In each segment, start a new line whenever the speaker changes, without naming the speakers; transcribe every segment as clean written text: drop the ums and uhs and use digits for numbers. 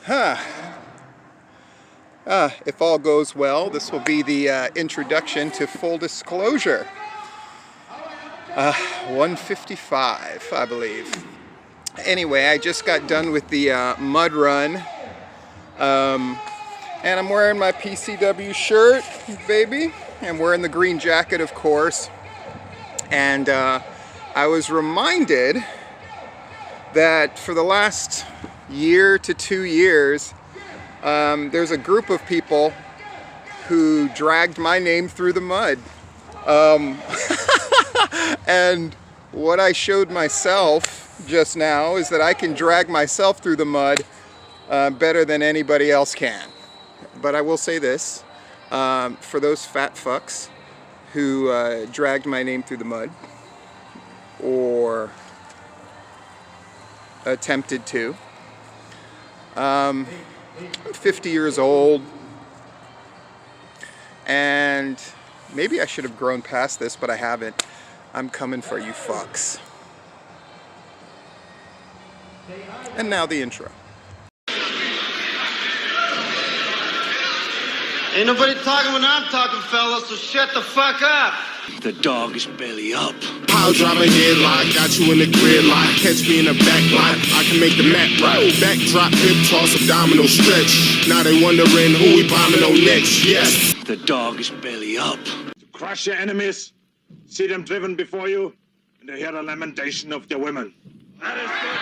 Huh. If all goes well, this will be the introduction to full disclosure. 155, I believe. Anyway, I just got done with the mud run. And I'm wearing my PCW shirt, baby. I'm wearing the green jacket, of course. And I was reminded that for the last year to 2 years, there's a group of people who dragged my name through the mud. And what I showed myself just now is that I can drag myself through the mud better than anybody else can. But I will say this, for those fat fucks who dragged my name through the mud, or attempted to, I'm 50 years old, and maybe I should have grown past this, but I haven't. I'm coming for you fucks. And now the intro.
Ain't nobody talking when I'm talking, fellas, so shut the fuck up.
The dog is belly up.
I'll drive a headlock, got you in the gridlock. Catch me in the back lot, I can make the map right. Backdrop, hip toss, abdominal stretch. Now they wondering who we bombing on next, yes.
The dog is belly up.
Crush your enemies, see them driven before you, and to hear the lamentation of their women. That is good.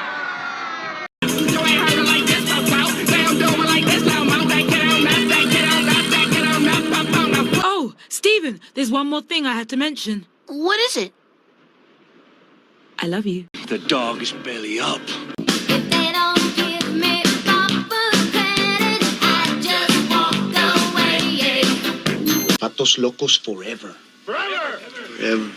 Oh, Stephen, there's one more thing I had to mention.
What is it?
I love you.
The dog is belly up.
If they don't give me proper credit, I just walk away.
Patos locos forever.
Forever!
Forever.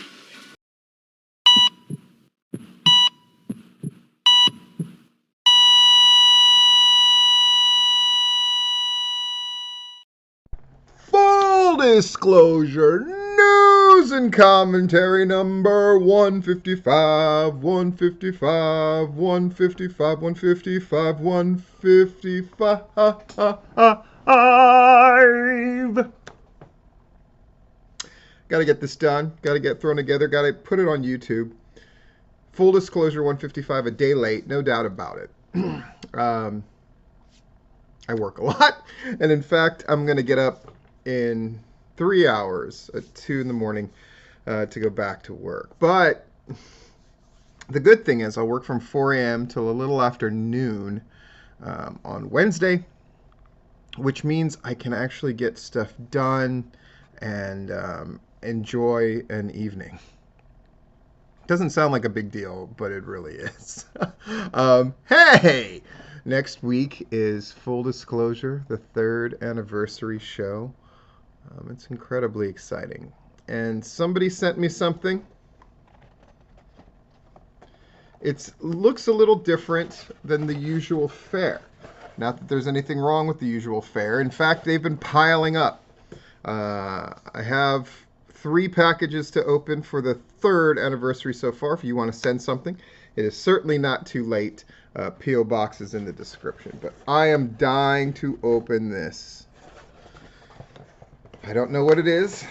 Full disclosure, news and commentary number 155, 155, 155, 155, 155. Gotta get this done, gotta get thrown together, gotta put it on YouTube. Full disclosure, 155, a day late, no doubt about it. I work a lot, and in fact, I'm gonna get up in 3 hours at 2 in the morning to go back to work. But the good thing is I'll work from 4 a.m. till a little after noon on Wednesday, which means I can actually get stuff done and enjoy an evening. Doesn't sound like a big deal, but it really is. Hey! Next week is Full Disclosure, the 3rd anniversary show. It's incredibly exciting. And somebody sent me something. It looks a little different than the usual fare. Not that there's anything wrong with the usual fare. In fact, they've been piling up. I have 3 packages to open for the 3rd anniversary so far. If you want to send something, it is certainly not too late. P.O. box is in the description. But I am dying to open this. I don't know what it is.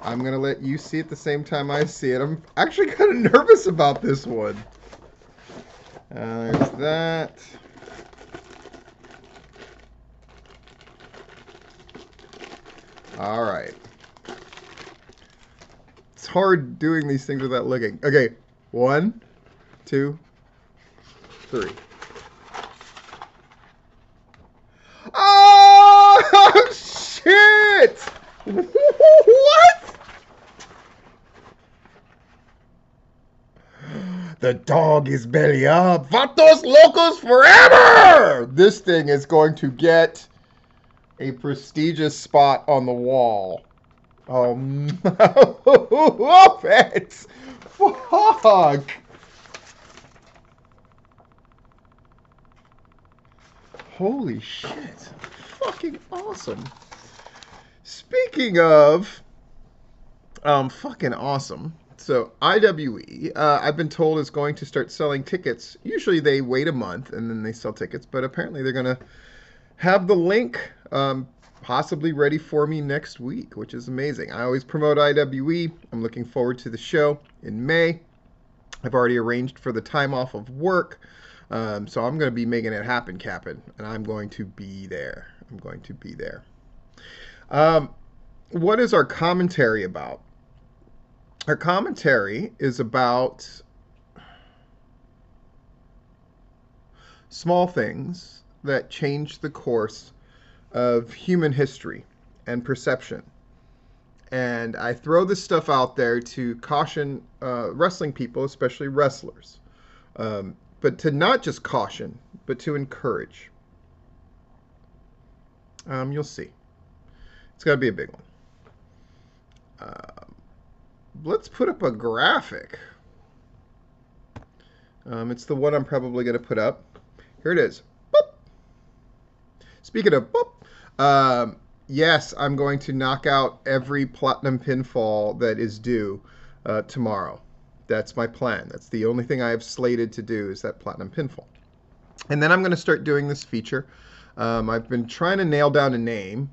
I'm going to let you see it the same time I see it. I'm actually kind of nervous about this one. There's that. All right. It's hard doing these things without looking. Okay, 1, 2, 3. Oh, shit! What? The dog is belly up. Vatos locos forever! This thing is going to get a prestigious spot on the wall. Whoop it! Fuck! Holy shit. Fucking awesome. Speaking of fucking awesome, So IWE, I've been told, is going to start selling tickets. Usually they wait a month and then they sell tickets, but apparently they're going to have the link possibly ready for me next week, which is amazing. I always promote IWE. I'm looking forward to the show in May. I've already arranged for the time off of work, so I'm going to be making it happen, Captain, and I'm going to be there. I'm going to be there. What is our commentary about? Our commentary is about small things that change the course of human history and perception. And I throw this stuff out there to caution wrestling people, especially wrestlers. But to not just caution, but to encourage. You'll see. It's got to be a big one. Let's put up a graphic. It's the one I'm probably going to put up. Here it is. Boop. Speaking of boop, yes, I'm going to knock out every platinum pinfall that is due tomorrow. That's my plan. That's the only thing I have slated to do is that platinum pinfall. And then I'm going to start doing this feature. I've been trying to nail down a name,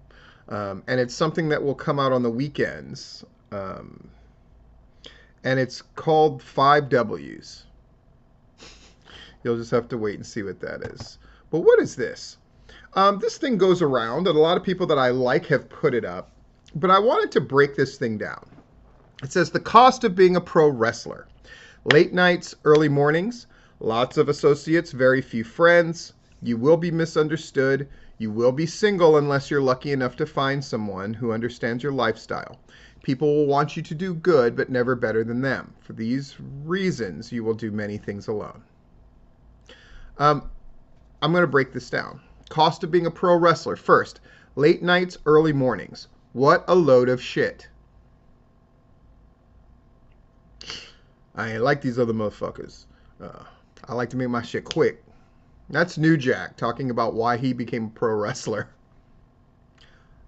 and it's something that will come out on the weekends. And it's called 5 W's. You'll just have to wait and see what that is. But what is this? This thing goes around, and a lot of people that I like have put it up. But I wanted to break this thing down. It says, the cost of being a pro wrestler. Late nights, early mornings, lots of associates, very few friends. You will be misunderstood. You will be single unless you're lucky enough to find someone who understands your lifestyle. People will want you to do good, but never better than them. For these reasons, you will do many things alone. I'm going to break this down. Cost of being a pro wrestler. First, late nights, early mornings. What a load of shit. I ain't like these other motherfuckers. I like to make my shit quick. That's New Jack talking about why he became a pro wrestler.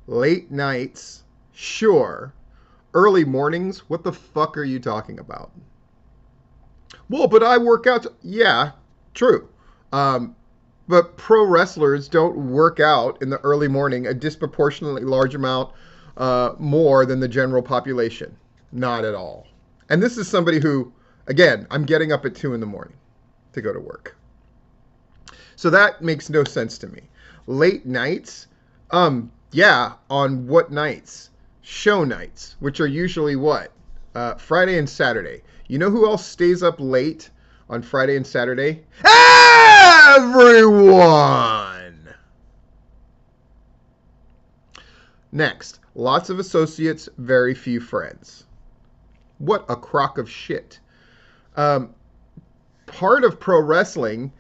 Late nights, sure. Early mornings, what the fuck are you talking about? Well, but I work out. Yeah, true. But pro wrestlers don't work out in the early morning a disproportionately large amount more than the general population. Not at all. And this is somebody who, again, I'm getting up at 2 in the morning to go to work. So that makes no sense to me. Late nights? Yeah, on what nights? Show nights, which are usually what? Friday and Saturday. You know who else stays up late on Friday and Saturday? Everyone! Next, lots of associates, very few friends. What a crock of shit. Part of pro wrestling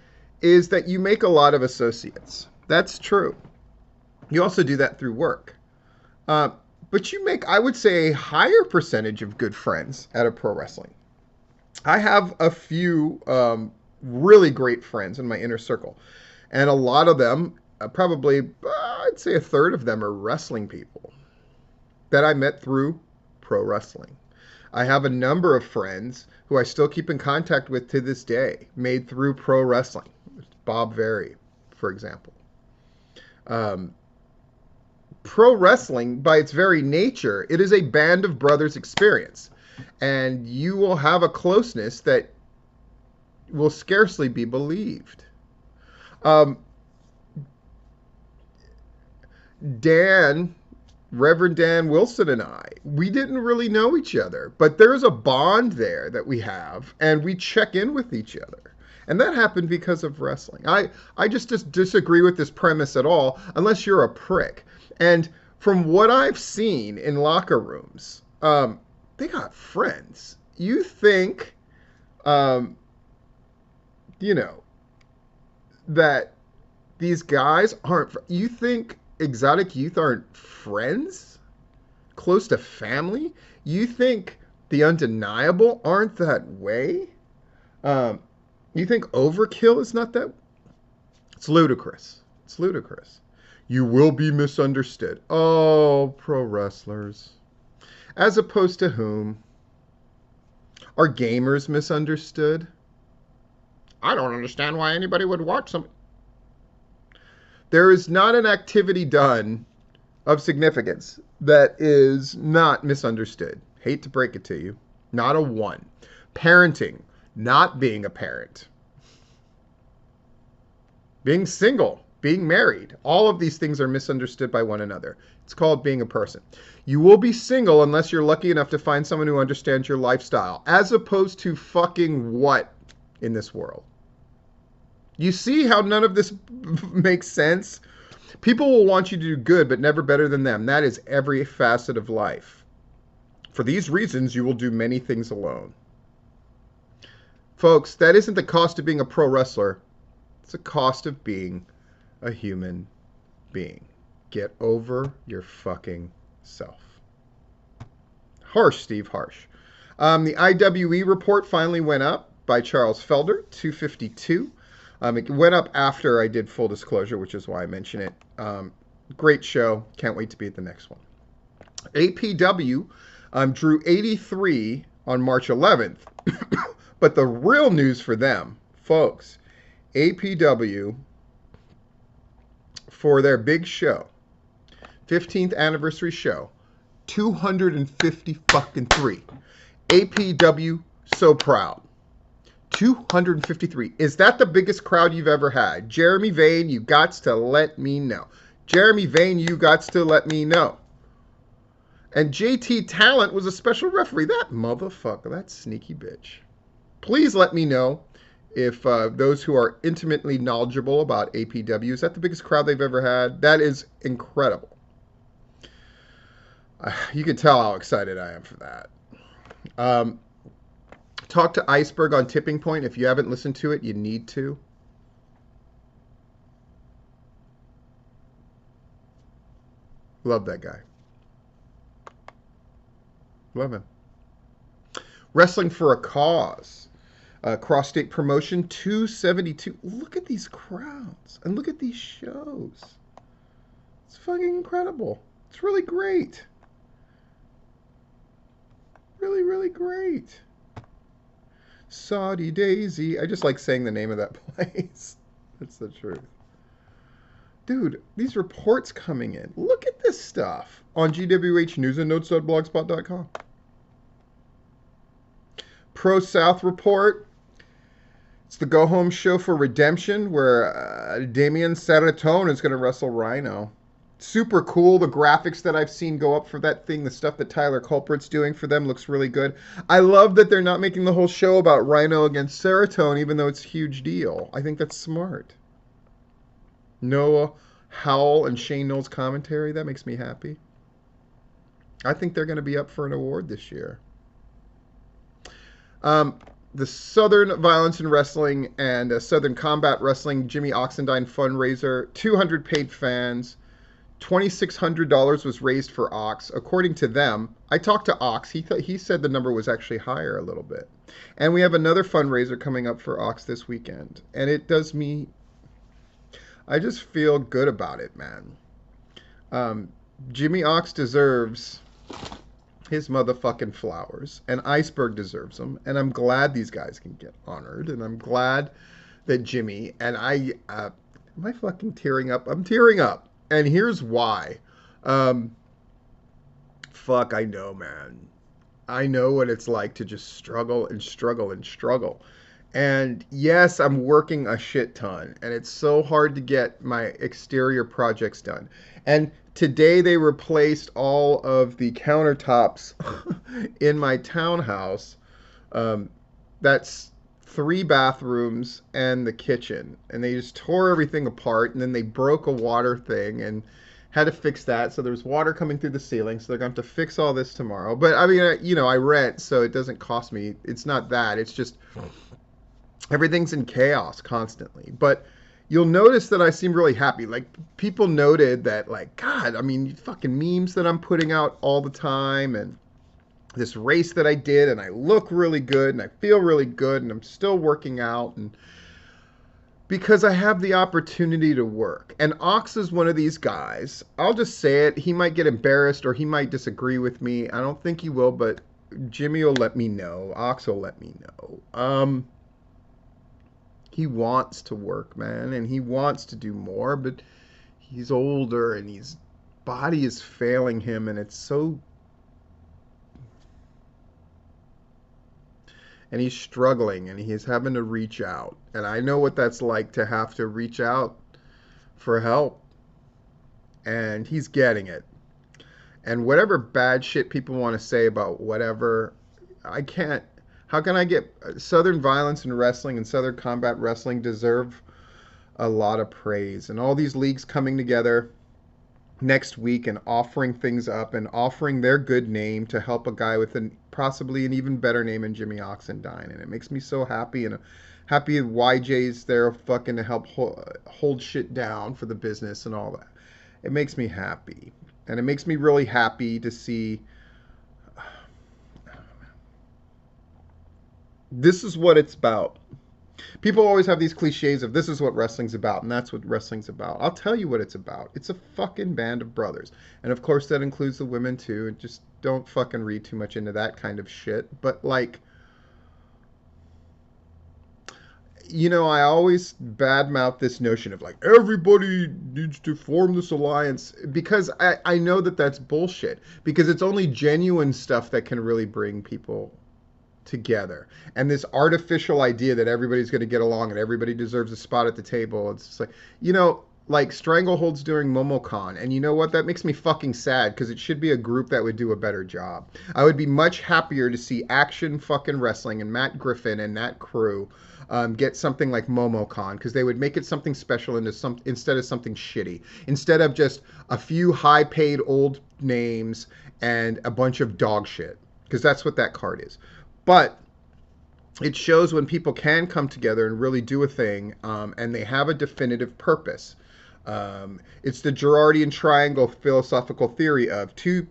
is that you make a lot of associates. That's true. You also do that through work. But you make, I would say, a higher percentage of good friends out of pro wrestling. I have a few really great friends in my inner circle. And a lot of them, probably, I'd say a third of them are wrestling people that I met through pro wrestling. I have a number of friends who I still keep in contact with to this day, made through pro wrestling. Bob Very, for example. Pro wrestling, by its very nature, it is a band of brothers experience. And you will have a closeness that will scarcely be believed. Reverend Dan Wilson and I, we didn't really know each other, but there's a bond there that we have, and we check in with each other. And that happened because of wrestling. I just disagree with this premise at all, unless you're a prick. And from what I've seen in locker rooms, they got friends. You think, that these guys aren't, you think Exotic Youth aren't friends? Close to family? You think the Undeniable aren't that way? You think Overkill is not that? It's ludicrous. It's ludicrous. You will be misunderstood. Oh, pro wrestlers. As opposed to whom? Are gamers misunderstood? I don't understand why anybody would watch some. There is not an activity done of significance that is not misunderstood. Hate to break it to you. Not a one. Parenting, not being a parent. Being single, being married. All of these things are misunderstood by one another. It's called being a person. You will be single unless you're lucky enough to find someone who understands your lifestyle, as opposed to fucking what in this world? You see how none of this makes sense? People will want you to do good, but never better than them. That is every facet of life. For these reasons, you will do many things alone. Folks, that isn't the cost of being a pro wrestler. It's the cost of being a human being. Get over your fucking self. Harsh, Steve, harsh. The IWE report finally went up by Charles Felder, 252. It went up after I did Full Disclosure, which is why I mention it. Great show. Can't wait to be at the next one. APW drew 83 on March 11th. But the real news for them, folks, APW, for their big show, 15th anniversary show, 250 fucking 3. APW, so proud. 253. Is that the biggest crowd you've ever had? Jeremy Vane, you gots to let me know. Jeremy Vane, you gots to let me know. And JT Talent was a special referee. That motherfucker, that sneaky bitch. Please let me know if those who are intimately knowledgeable about APW, is that the biggest crowd they've ever had? That is incredible. You can tell how excited I am for that. Talk to Iceberg on Tipping Point. If you haven't listened to it, you need to. Love that guy. Love him. Wrestling for a Cause. Cross-state promotion, 272. Look at these crowds. And look at these shows. It's fucking incredible. It's really great. Really, really great. Saudi Daisy. I just like saying the name of that place. That's the truth. Dude, these reports coming in. Look at this stuff on gwhnewsandnotes.blogspot.com. Pro South report. It's the go-home show for Redemption where Damian Saratone is going to wrestle Rhino. Super cool. The graphics that I've seen go up for that thing, the stuff that Tyler Culprit's doing for them looks really good. I love that they're not making the whole show about Rhino against Saratone, even though it's a huge deal. I think that's smart. Noah Howell and Shane Knowles commentary, that makes me happy. I think they're going to be up for an award this year. The Southern Violence in Wrestling and Southern Combat Wrestling Jimmy Oxendine fundraiser, 200 paid fans. $2,600 was raised for Ox. According to them, I talked to Ox. He said the number was actually higher a little bit. And we have another fundraiser coming up for Ox this weekend. And it does me... I just feel good about it, man. Jimmy Ox deserves his motherfucking flowers. And Iceberg deserves them. And I'm glad these guys can get honored. And I'm glad that Jimmy... And am I fucking tearing up? I'm tearing up. And here's why. Fuck, I know, man. I know what it's like to just struggle and struggle and struggle. And yes, I'm working a shit ton. And it's so hard to get my exterior projects done. And today they replaced all of the countertops in my townhouse. That's 3 bathrooms and the kitchen, and they just tore everything apart, and then they broke a water thing and had to fix that. So there's water coming through the ceiling, so they're going to have to fix all this tomorrow. But I mean, I rent, so it doesn't cost me. It's not that. It's just everything's in chaos constantly. But you'll notice that I seem really happy. Like, people noted that, like, God, I mean, fucking memes that I'm putting out all the time, and this race that I did, and I look really good, and I feel really good, and I'm still working out, and because I have the opportunity to work. And Ox is one of these guys. I'll just say it. He might get embarrassed, or he might disagree with me. I don't think he will, but Jimmy will let me know. Ox will let me know. He wants to work, man, and he wants to do more, but he's older and his body is failing him, and it's so. And he's struggling, and he's having to reach out. And I know what that's like to have to reach out for help. And he's getting it. And whatever bad shit people want to say about whatever, I can't. How can I get Southern Violence and Wrestling and Southern Combat Wrestling deserve a lot of praise. And all these leagues coming together next week and offering things up and offering their good name to help a guy with possibly an even better name than Jimmy Oxendine. And it makes me so happy, and happy YJ's there fucking to help hold shit down for the business and all that. It makes me happy. And it makes me really happy to see this is what it's about. People always have these cliches of this is what wrestling's about, and that's what wrestling's about. I'll tell you what it's about. It's a fucking band of brothers. And of course that includes the women too. And just don't fucking read too much into that kind of shit. But like, you know, I always badmouth this notion of like everybody needs to form this alliance, because I know that that's bullshit, because it's only genuine stuff that can really bring people together. And this artificial idea that everybody's going to get along and everybody deserves a spot at the table, it's just like, you know, like Stranglehold's doing MomoCon, and you know what, that makes me fucking sad, because it should be a group that would do a better job. I would be much happier to see Action fucking Wrestling and Matt Griffin and that crew get something like MomoCon, because they would make it something special instead of something shitty, instead of just a few high paid old names and a bunch of dog shit, because that's what that card is. But it shows when people can come together and really do a thing, and they have a definitive purpose. It's the Girardian triangle philosophical theory of two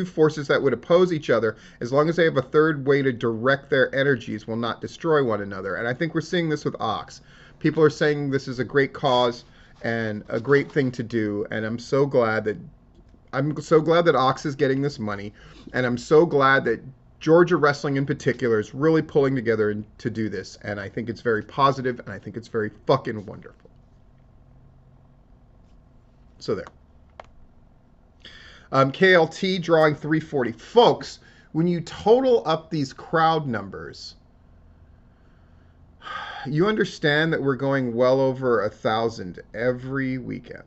forces that would oppose each other, as long as they have a third way to direct their energies, will not destroy one another. And I think we're seeing this with Ox. People are saying this is a great cause and a great thing to do, and I'm so glad that Ox is getting this money, and I'm so glad that Georgia Wrestling in particular is really pulling together to do this, and I think it's very positive, and I think it's very fucking wonderful. So there. KLT drawing 340. Folks, when you total up these crowd numbers, you understand that we're going well over 1,000 every weekend.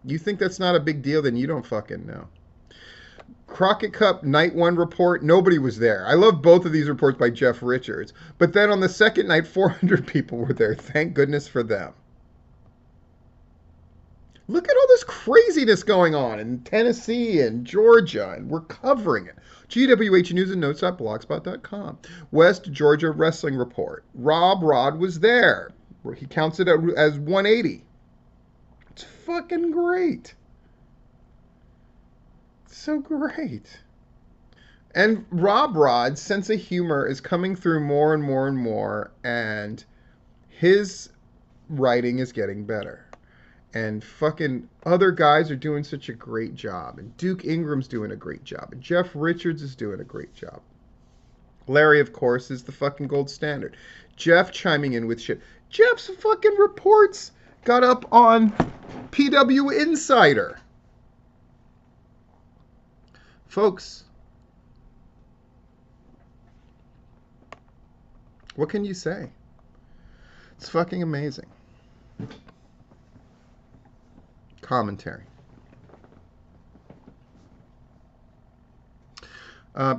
You think that's not a big deal, then you don't fucking know. Crockett Cup Night 1 report, nobody was there. I love both of these reports by Jeff Richards. But then on the second night, 400 people were there. Thank goodness for them. Look at all this craziness going on in Tennessee and Georgia, and we're covering it. GWH News and Notes.blogspot.com. West Georgia Wrestling Report. Rob Rod was there. He counts it as 180. It's fucking great. So great. And Rob Rod's sense of humor is coming through more and more and more, and his writing is getting better. And fucking other guys are doing such a great job. And Duke Ingram's doing a great job. And Jeff Richards is doing a great job. Larry, of course, is the fucking gold standard. Jeff chiming in with shit. Jeff's fucking reports got up on PW Insider. Folks, what can you say? It's fucking amazing. Commentary.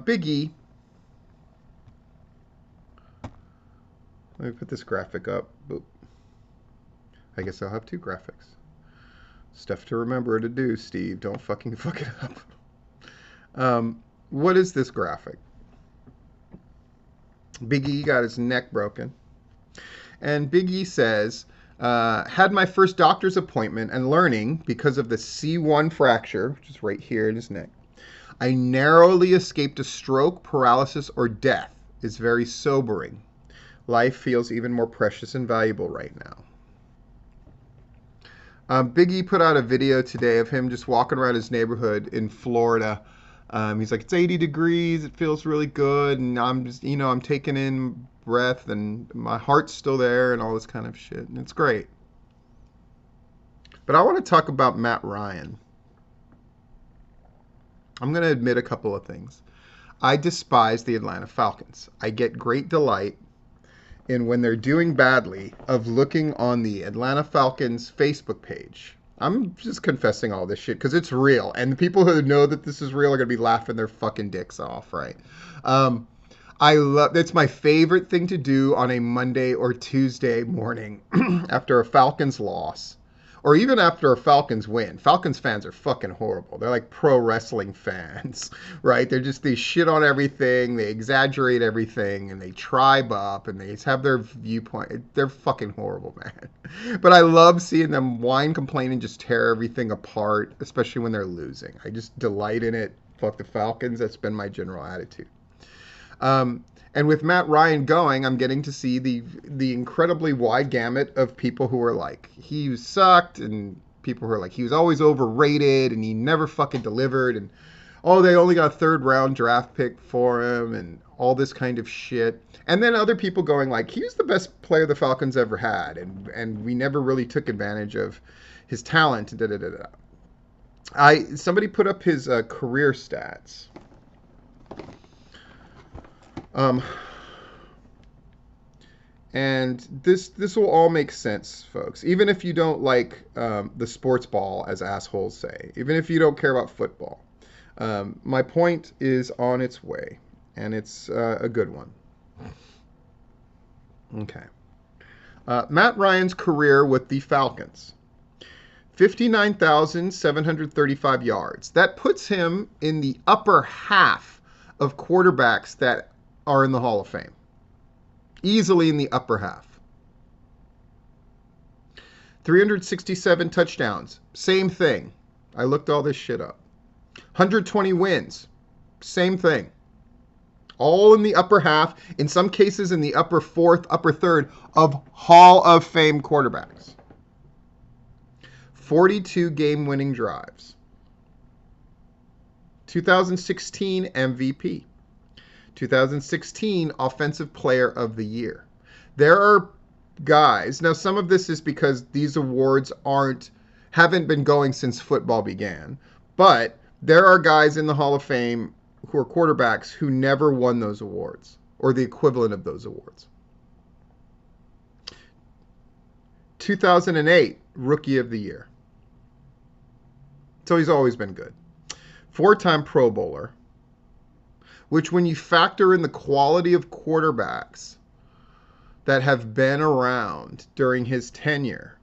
Big E. Let me put this graphic up. Boop. I guess I'll have two graphics. Stuff to remember to do, Steve. Don't fucking fuck it up. What is this graphic? Big E got his neck broken. And Big E says, had my first doctor's appointment and learning, because of the C1 fracture, which is right here in his neck, I narrowly escaped a stroke, paralysis, or death. It's very sobering. Life feels even more precious and valuable right now. Big E put out a video today of him just walking around his neighborhood in Florida, He's like, it's 80 degrees, it feels really good, and I'm just, I'm taking in breath, and my heart's still there, and all this kind of shit, and it's great. But I want to talk about Matt Ryan. I'm going to admit a couple of things. I despise the Atlanta Falcons. I get great delight in, when they're doing badly, of looking on the Atlanta Falcons Facebook page. I'm just confessing all this shit because it's real, and the people who know that this is real are going to be laughing their fucking dicks off, right? It's my favorite thing to do on a Monday or Tuesday morning after a Falcons loss, or even after a Falcons win. Falcons fans are fucking horrible. They're like pro wrestling fans, right? They shit on everything, they exaggerate everything, and they tribe up, and they have their viewpoint. They're fucking horrible, man. But I love seeing them whine, complain, and just tear everything apart, especially when they're losing. I just delight in it. Fuck the Falcons. That's been my general attitude. And with Matt Ryan going, I'm getting to see the incredibly wide gamut of people who are like, he sucked, and people who are like, he was always overrated, and he never fucking delivered, and they only got a 3rd round draft pick for him, and all this kind of shit. And then other people going like, he was the best player the Falcons ever had, and we never really took advantage of his talent. Somebody put up his career stats. And this will all make sense, folks. Even if you don't like the sports ball, as assholes say, even if you don't care about football, my point is on its way, and it's a good one. Okay. Matt Ryan's career with the Falcons. 59,735 yards. That puts him in the upper half of quarterbacks that are in the Hall of Fame. Easily in the upper half. 367 touchdowns. Same thing. I looked all this shit up. 120 wins. Same thing. All in the upper half, in some cases in the upper 4th, upper 3rd of Hall of Fame quarterbacks. 42 game-winning drives. 2016 MVP. 2016 Offensive Player of the Year. There are guys, now some of this is because these awards haven't been going since football began, but there are guys in the Hall of Fame who are quarterbacks who never won those awards, or the equivalent of those awards. 2008 Rookie of the Year. So he's always been good. 4-time Pro Bowler, which when you factor in the quality of quarterbacks that have been around during his tenure,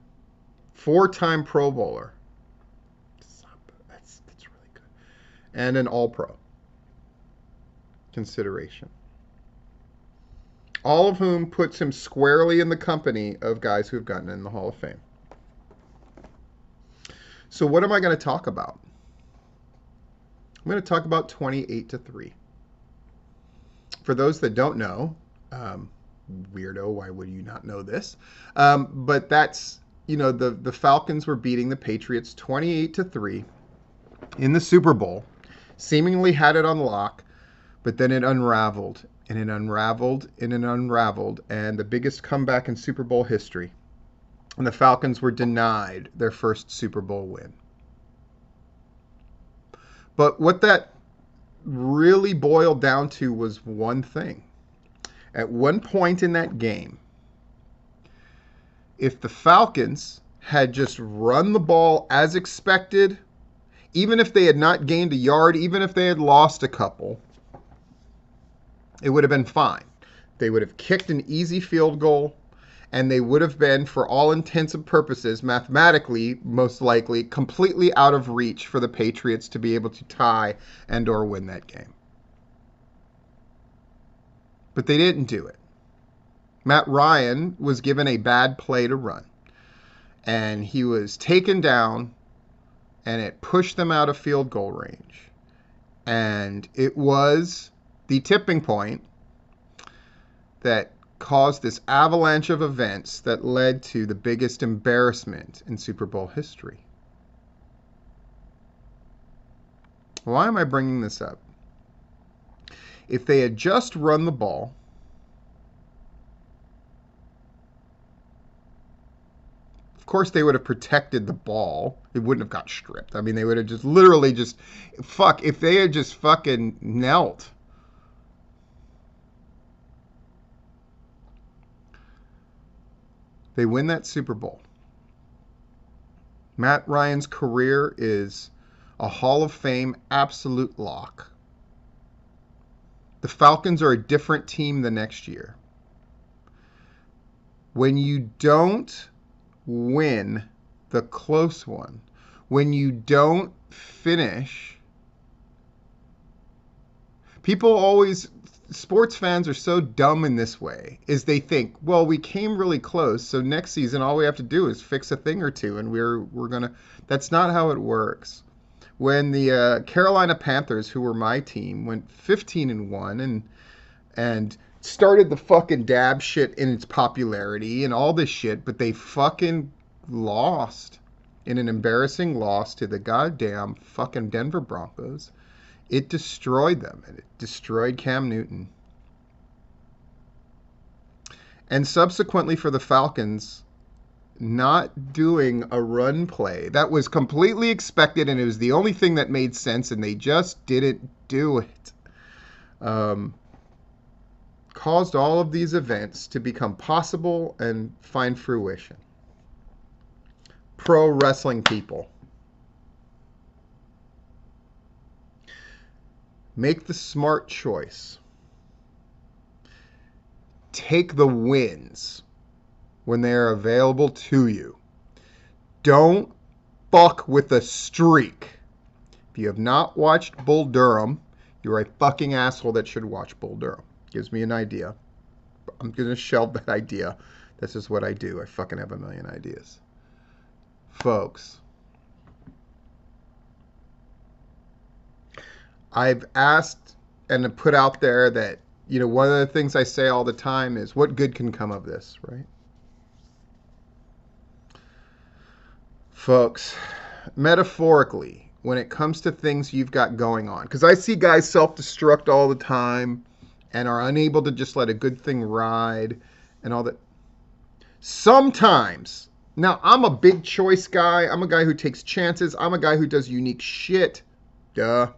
4-time Pro Bowler, that's really good, and an All-Pro consideration. All of whom puts him squarely in the company of guys who have gotten in the Hall of Fame. So what am I going to talk about? I'm going to talk about 28-3. For those that don't know, weirdo, why would you not know this? But that's, the Falcons were beating the Patriots 28-3 in the Super Bowl, seemingly had it on lock, but then it unraveled, and it unraveled, and it unraveled, and the biggest comeback in Super Bowl history. And the Falcons were denied their first Super Bowl win. But what that really boiled down to was one thing. At one point in that game, if the Falcons had just run the ball as expected, even if they had not gained a yard, even if they had lost a couple, it would have been fine. They would have kicked an easy field goal, and they would have been, for all intents and purposes, mathematically, most likely, completely out of reach for the Patriots to be able to tie and or win that game. But they didn't do it. Matt Ryan was given a bad play to run, and he was taken down, and it pushed them out of field goal range. And it was the tipping point that caused this avalanche of events that led to the biggest embarrassment in Super Bowl history. Why am I bringing this up? If they had just run the ball, of course they would have protected the ball. It wouldn't have got stripped. I mean, they would have just literally just, fuck, if they had just fucking knelt. They win that Super Bowl. Matt Ryan's career is a Hall of Fame absolute lock. The Falcons are a different team the next year. When you don't win the close one, when you don't finish, people always, sports fans are so dumb in this way, is they think, well, we came really close, so next season all we have to do is fix a thing or two, and we're gonna. That's not how it works. When the Carolina Panthers, who were my team, went 15-1 and started the fucking dab shit in its popularity and all this shit, but they fucking lost in an embarrassing loss to the goddamn fucking Denver Broncos. It destroyed them, and it destroyed Cam Newton. And subsequently for the Falcons, not doing a run play that was completely expected, and it was the only thing that made sense, and they just didn't do it, caused all of these events to become possible and find fruition. Pro wrestling people, make the smart choice. Take the wins when they are available to you. Don't fuck with a streak. If you have not watched Bull Durham, you're a fucking asshole that should watch Bull Durham. Gives me an idea. I'm going to shelve that idea. This is what I do. I fucking have a million ideas. Folks, I've asked and put out there that, you know, one of the things I say all the time is, what good can come of this, right? Folks, metaphorically, when it comes to things you've got going on, because I see guys self-destruct all the time and are unable to just let a good thing ride and all that. Sometimes, now I'm a big choice guy. I'm a guy who takes chances. I'm a guy who does unique shit. Duh.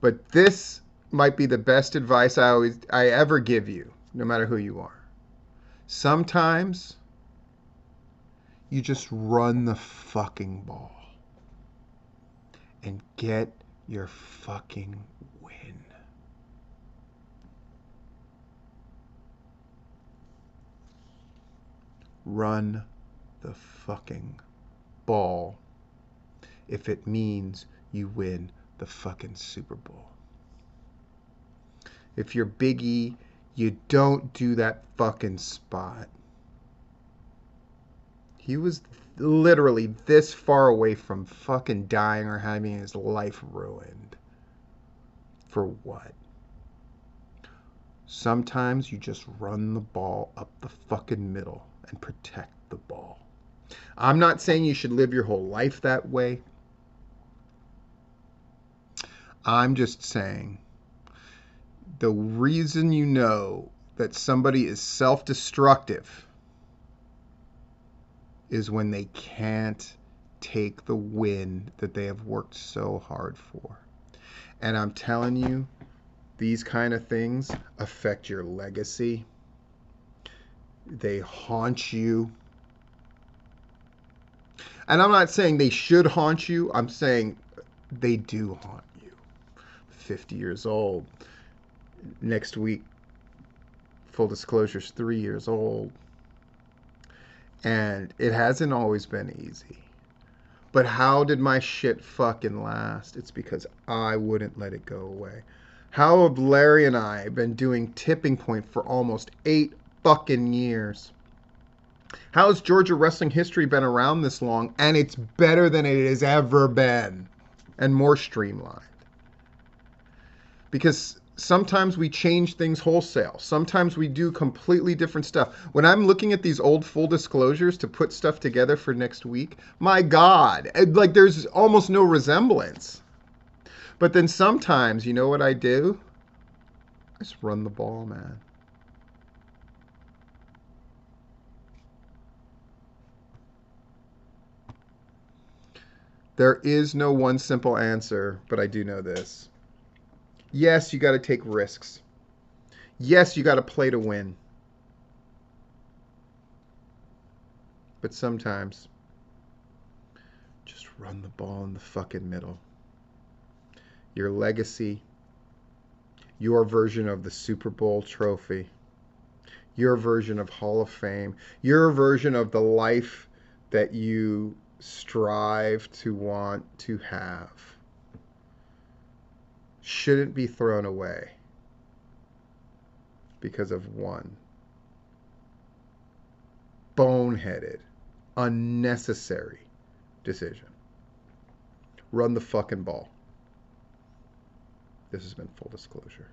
But this might be the best advice I ever give you, no matter who you are. Sometimes you just run the fucking ball and get your fucking win. Run the fucking ball if it means you win the fucking Super Bowl. If you're Big E, you don't do that fucking spot. He was literally this far away from fucking dying or having his life ruined. For what? Sometimes you just run the ball up the fucking middle and protect the ball. I'm not saying you should live your whole life that way. I'm just saying the reason you know that somebody is self-destructive is when they can't take the win that they have worked so hard for. And I'm telling you, these kind of things affect your legacy. They haunt you. And I'm not saying they should haunt you. I'm saying they do haunt you. 50 years old. Next week, full disclosure, is 3 years old. And it hasn't always been easy. But how did my shit fucking last? It's because I wouldn't let it go away. How have Larry and I been doing Tipping Point for almost 8 fucking years? How has Georgia wrestling history been around this long? And it's better than it has ever been. And more streamlined. Because sometimes we change things wholesale. Sometimes we do completely different stuff. When I'm looking at these old full disclosures to put stuff together for next week, my God, like there's almost no resemblance. But then sometimes, you know what I do? I just run the ball, man. There is no one simple answer, but I do know this. Yes, you got to take risks. Yes, you got to play to win. But sometimes, just run the ball in the fucking middle. Your legacy, your version of the Super Bowl trophy, your version of Hall of Fame, your version of the life that you strive to want to have shouldn't be thrown away because of one boneheaded, unnecessary decision. Run the fucking ball. This has been Full Disclosure.